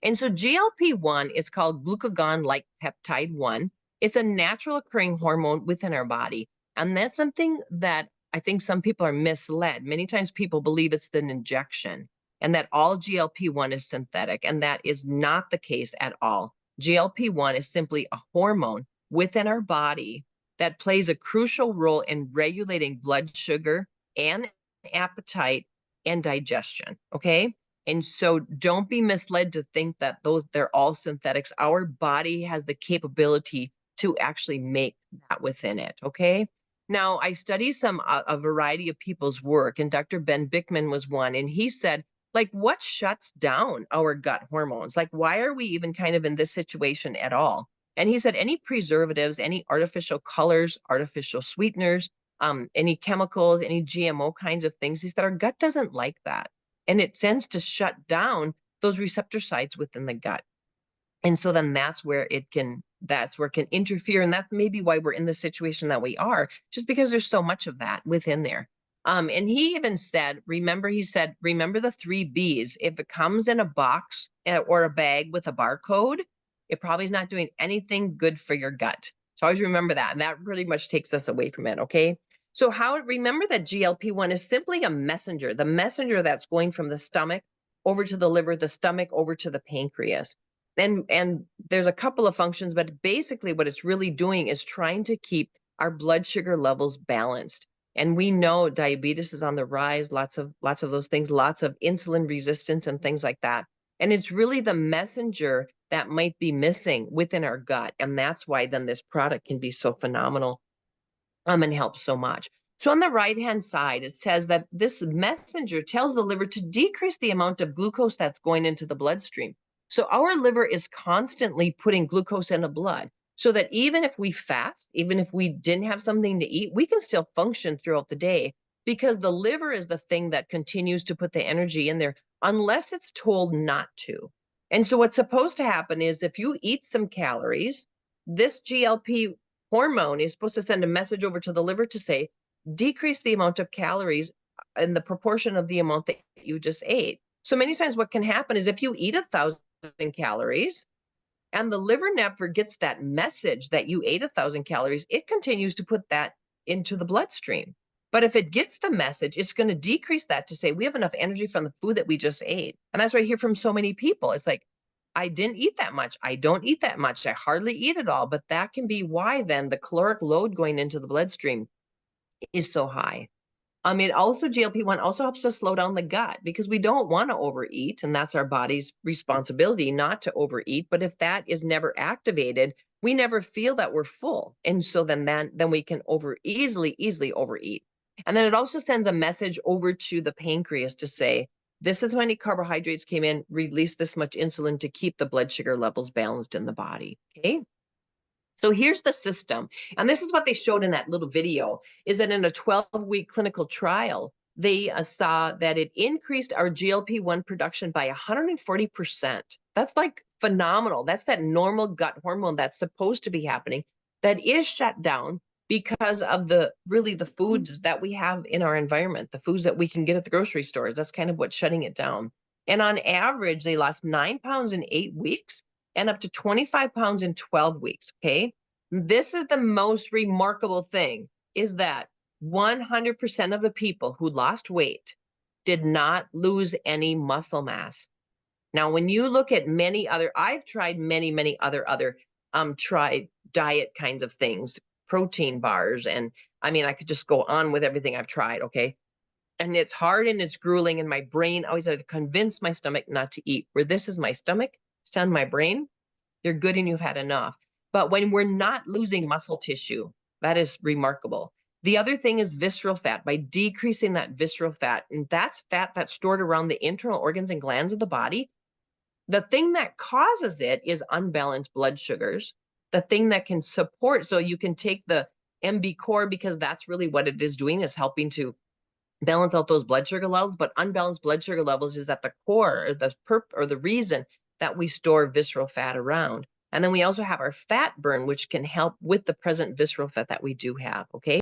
And so GLP-1 is called glucagon-like peptide 1. It's a natural occurring hormone within our body. And that's something that I think some people are misled. Many times people believe it's an injection and that all GLP-1 is synthetic, and that is not the case at all. GLP-1 is simply a hormone within our body that plays a crucial role in regulating blood sugar and appetite and digestion, okay? And so don't be misled to think that they're all synthetics. Our body has the capability to actually make that within it, okay? Now, I study a variety of people's work, and Dr. Ben Bickman was one, and he said, like, what shuts down our gut hormones? Like, why are we even kind of in this situation at all? And he said, any preservatives, any artificial colors, artificial sweeteners, any chemicals, any GMO kinds of things, he said, our gut doesn't like that. And it tends to shut down those receptor sites within the gut. And so then that's where it can interfere. And that may be why we're in the situation that we are, just because there's so much of that within there. And he even said, remember the 3 B's. If it comes in a box or a bag with a barcode, it probably is not doing anything good for your gut. So always remember that. And that pretty much takes us away from it. Okay. So remember that GLP-1 is simply a messenger, the messenger that's going from the stomach over to the liver, the stomach over to the pancreas. And there's a couple of functions, but basically what it's really doing is trying to keep our blood sugar levels balanced. And we know diabetes is on the rise, lots of those things, lots of insulin resistance and things like that. And it's really the messenger that might be missing within our gut. And that's why then this product can be so phenomenal and help so much. So on the right-hand side, it says that this messenger tells the liver to decrease the amount of glucose that's going into the bloodstream. So our liver is constantly putting glucose in the blood so that even if we fast, even if we didn't have something to eat, we can still function throughout the day because the liver is the thing that continues to put the energy in there unless it's told not to. And so what's supposed to happen is if you eat some calories, this GLP hormone is supposed to send a message over to the liver to say, decrease the amount of calories in the proportion of the amount that you just ate. So many times what can happen is if you eat 1,000 calories and the liver never gets that message that you ate 1,000 calories, it continues to put that into the bloodstream. But if it gets the message, it's going to decrease that to say, we have enough energy from the food that we just ate. And that's what I hear from so many people. It's like, I didn't eat that much. I don't eat that much. I hardly eat it all. But that can be why then the caloric load going into the bloodstream is so high. It also, GLP-1 also helps us slow down the gut because we don't want to overeat. And that's our body's responsibility not to overeat. But if that is never activated, we never feel that we're full. And so then we can easily overeat. And then it also sends a message over to the pancreas to say, this is how many carbohydrates came in, release this much insulin to keep the blood sugar levels balanced in the body. Okay. So here's the system. And this is what they showed in that little video, is that in a 12-week clinical trial, they saw that it increased our GLP-1 production by 140%. That's like phenomenal. That's that normal gut hormone that's supposed to be happening that is shut down because of the foods that we have in our environment, the foods that we can get at the grocery store. That's kind of what's shutting it down. And on average, they lost 9 pounds in 8 weeks and up to 25 pounds in 12 weeks, okay? This is the most remarkable thing, is that 100% of the people who lost weight did not lose any muscle mass. Now, when you look at I've tried many other tried diet kinds of things, protein bars, and I mean, I could just go on with everything I've tried, okay? And it's hard and it's grueling, and my brain always had to convince my stomach not to eat. Where this is my stomach, it's telling my brain, you're good and you've had enough. But when we're not losing muscle tissue, that is remarkable. The other thing is visceral fat. By decreasing that visceral fat, and that's fat that's stored around the internal organs and glands of the body, the thing that causes it is unbalanced blood sugars. The thing that can support, so you can take the MB core, because that's really what it is doing, is helping to balance out those blood sugar levels. But unbalanced blood sugar levels is at the core, or the reason that we store visceral fat around. And then we also have our fat burn, which can help with the present visceral fat that we do have, okay?